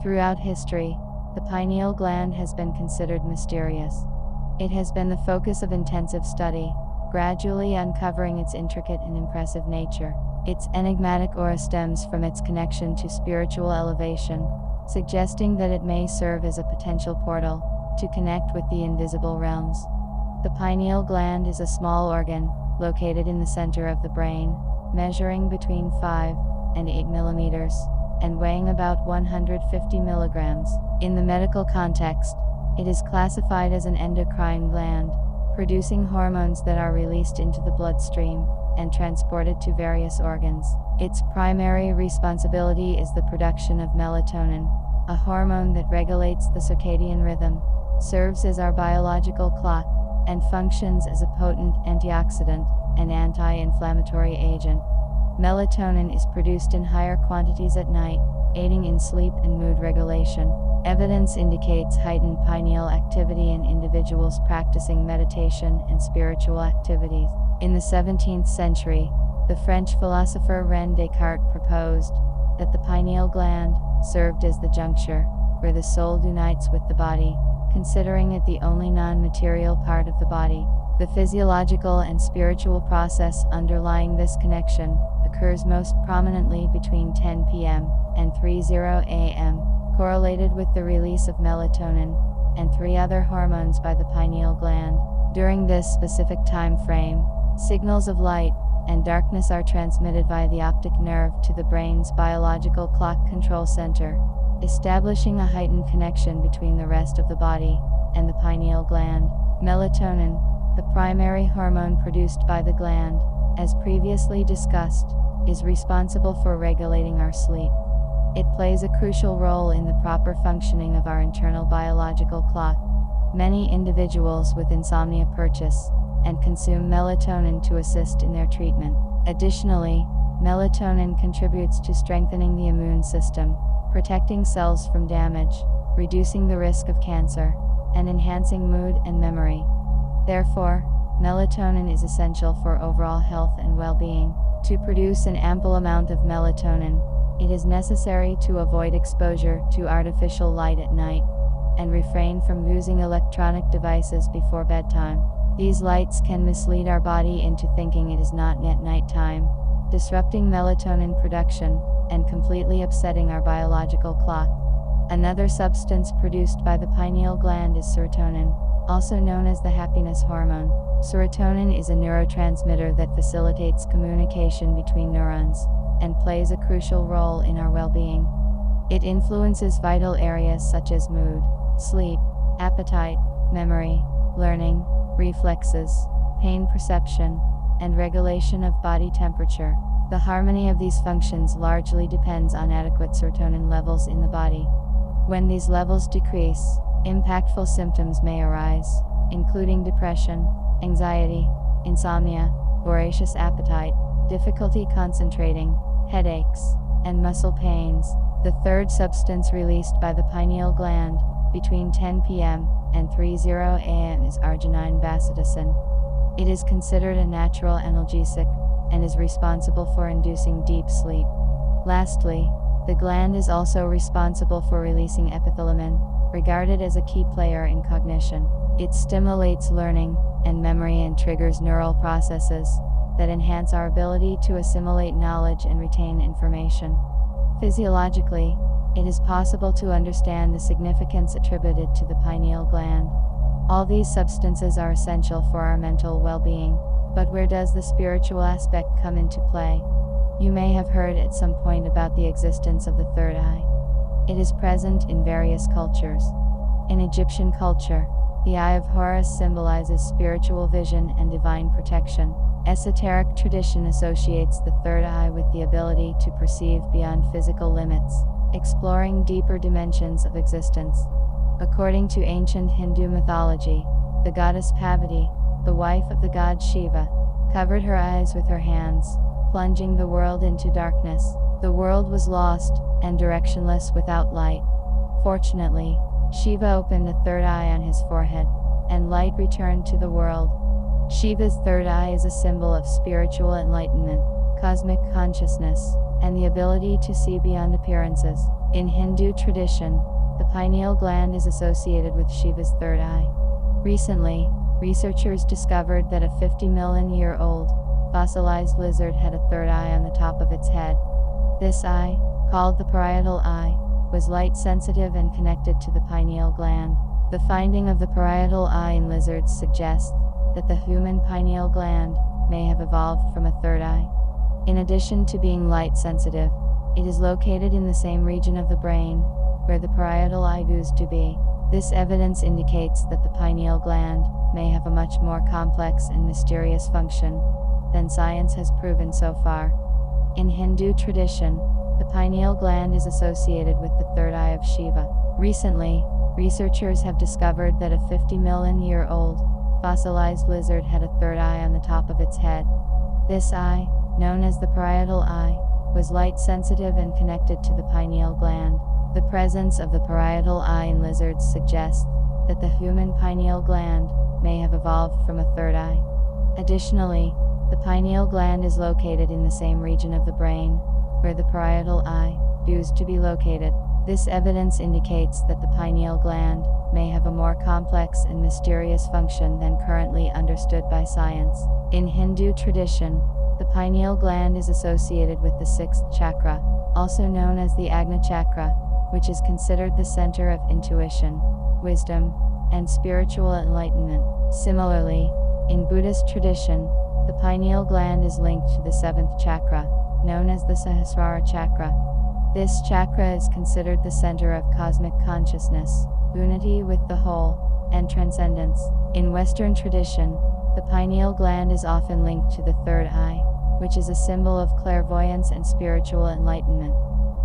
Throughout history, the pineal gland has been considered mysterious. It has been the focus of intensive study, gradually uncovering its intricate and impressive nature. Its enigmatic aura stems from its connection to spiritual elevation, suggesting that it may serve as a potential portal to connect with the invisible realms. The pineal gland is a small organ, located in the center of the brain, measuring between 5 and 8 millimeters, and weighing about 150 milligrams. In the medical context, it is classified as an endocrine gland, producing hormones that are released into the bloodstream and transported to various organs. Its primary responsibility is the production of melatonin, a hormone that regulates the circadian rhythm, serves as our biological clock, and functions as a potent antioxidant and anti-inflammatory agent. Melatonin is produced in higher quantities at night, aiding in sleep and mood regulation. Evidence indicates heightened pineal activity in individuals practicing meditation and spiritual activities. In the 17th century, the French philosopher René Descartes proposed that the pineal gland served as the juncture where the soul unites with the body, considering it the only non-material part of the body. The physiological and spiritual process underlying this connection occurs most prominently between 10 p.m. and 3:00 a.m., correlated with the release of melatonin and 3 other hormones by the pineal gland. During this specific time frame, signals of light and darkness are transmitted via the optic nerve to the brain's biological clock control center, establishing a heightened connection between the rest of the body and the pineal gland. Melatonin, the primary hormone produced by the gland, as previously discussed, is responsible for regulating our sleep. It plays a crucial role in the proper functioning of our internal biological clock. Many individuals with insomnia purchase and consume melatonin to assist in their treatment. Additionally, melatonin contributes to strengthening the immune system, protecting cells from damage, reducing the risk of cancer, and enhancing mood and memory. Therefore, melatonin is essential for overall health and well-being. To produce an ample amount of melatonin, it is necessary to avoid exposure to artificial light at night, and refrain from using electronic devices before bedtime. These lights can mislead our body into thinking it is not yet nighttime, disrupting melatonin production, and completely upsetting our biological clock. Another substance produced by the pineal gland is serotonin, also known as the happiness hormone. Serotonin is a neurotransmitter that facilitates communication between neurons, and plays a crucial role in our well-being. It influences vital areas such as mood, sleep, appetite, memory, learning, reflexes, pain perception, and regulation of body temperature. The harmony of these functions largely depends on adequate serotonin levels in the body. When these levels decrease, impactful symptoms may arise, including depression, anxiety, insomnia, voracious appetite, difficulty concentrating, headaches, and muscle pains. The third substance released by the pineal gland between 10 p.m. and 3:00 a.m. is arginine bacillocin. It is considered a natural analgesic and is responsible for inducing deep sleep. Lastly, the gland is also responsible for releasing epithylamine, regarded as a key player in cognition. It stimulates learning and memory and triggers neural processes that enhance our ability to assimilate knowledge and retain information. Physiologically, it is possible to understand the significance attributed to the pineal gland. All these substances are essential for our mental well-being, but where does the spiritual aspect come into play? You may have heard at some point about the existence of the third eye. It is present in various cultures. In Egyptian culture, the Eye of Horus symbolizes spiritual vision and divine protection. Esoteric tradition associates the third eye with the ability to perceive beyond physical limits, exploring deeper dimensions of existence. According to ancient Hindu mythology, the goddess Parvati, the wife of the god Shiva, covered her eyes with her hands, plunging the world into darkness. The world was lost and directionless without light. Fortunately, Shiva opened the third eye on his forehead, and light returned to the world. Shiva's third eye is a symbol of spiritual enlightenment, cosmic consciousness, and the ability to see beyond appearances. In Hindu tradition, the pineal gland is associated with Shiva's third eye. Recently, researchers discovered that a 50-million-year-old fossilized lizard had a third eye on the top of its head. This eye, called the parietal eye, was light-sensitive and connected to the pineal gland. The finding of the parietal eye in lizards suggests that the human pineal gland may have evolved from a third eye. In addition to being light-sensitive, it is located in the same region of the brain where the parietal eye used to be. This evidence indicates that the pineal gland may have a much more complex and mysterious function than science has proven so far. In Hindu tradition, the pineal gland is associated with the third eye of Shiva. Recently, researchers have discovered that a 50-million-year-old fossilized lizard had a third eye on the top of its head. This eye, known as the parietal eye, was light-sensitive and connected to the pineal gland. The presence of the parietal eye in lizards suggests that the human pineal gland may have evolved from a third eye. Additionally, the pineal gland is located in the same region of the brain where the parietal eye used to be located. This evidence indicates that the pineal gland may have a more complex and mysterious function than currently understood by science. In Hindu tradition, the pineal gland is associated with the sixth chakra, also known as the Agni chakra, which is considered the center of intuition, wisdom, and spiritual enlightenment. Similarly, in Buddhist tradition, the pineal gland is linked to the seventh chakra, known as the Sahasrara chakra. This chakra is considered the center of cosmic consciousness, unity with the whole, and transcendence. In Western tradition, the pineal gland is often linked to the third eye, which is a symbol of clairvoyance and spiritual enlightenment.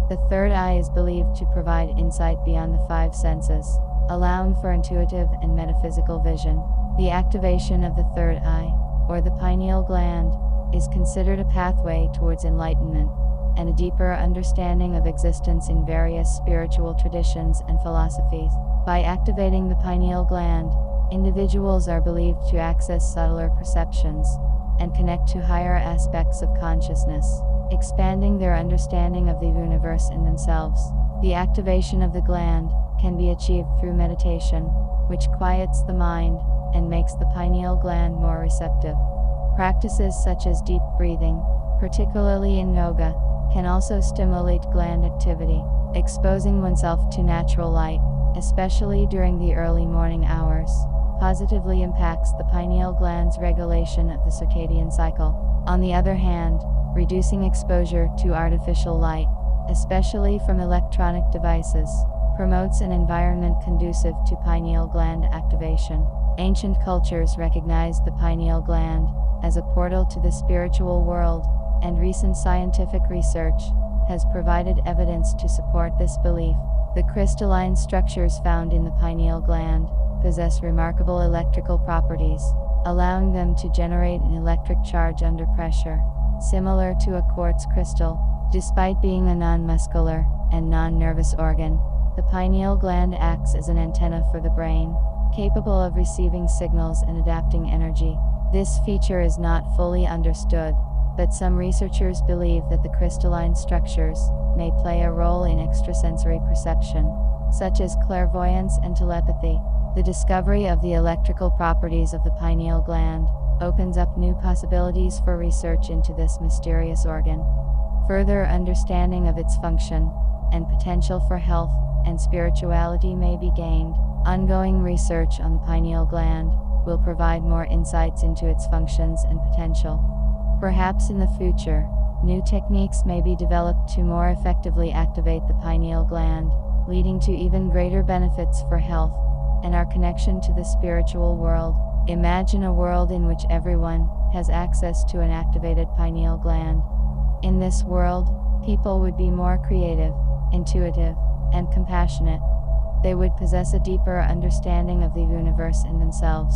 The third eye is believed to provide insight beyond the five senses, allowing for intuitive and metaphysical vision. The activation of the third eye, or the pineal gland, is considered a pathway towards enlightenment and a deeper understanding of existence in various spiritual traditions and philosophies. By activating the pineal gland, individuals are believed to access subtler perceptions and connect to higher aspects of consciousness, expanding their understanding of the universe and themselves. The activation of the gland can be achieved through meditation, which quiets the mind and makes the pineal gland more receptive. Practices such as deep breathing, particularly in yoga, can also stimulate gland activity. Exposing oneself to natural light, especially during the early morning hours, positively impacts the pineal gland's regulation of the circadian cycle. On the other hand, reducing exposure to artificial light, especially from electronic devices, promotes an environment conducive to pineal gland activation. Ancient cultures recognized the pineal gland as a portal to the spiritual world, and recent scientific research has provided evidence to support this belief. The crystalline structures found in the pineal gland possess remarkable electrical properties, allowing them to generate an electric charge under pressure, similar to a quartz crystal. Despite being a non-muscular and non-nervous organ, the pineal gland acts as an antenna for the brain, capable of receiving signals and adapting energy. This feature is not fully understood, but some researchers believe that the crystalline structures may play a role in extrasensory perception, such as clairvoyance and telepathy. The discovery of the electrical properties of the pineal gland opens up new possibilities for research into this mysterious organ. Further understanding of its function and potential for health and spirituality may be gained. Ongoing research on the pineal gland will provide more insights into its functions and potential. Perhaps in the future, new techniques may be developed to more effectively activate the pineal gland, leading to even greater benefits for health and our connection to the spiritual world. Imagine a world in which everyone has access to an activated pineal gland. In this world, people would be more creative, intuitive, and compassionate. They would possess a deeper understanding of the universe and themselves.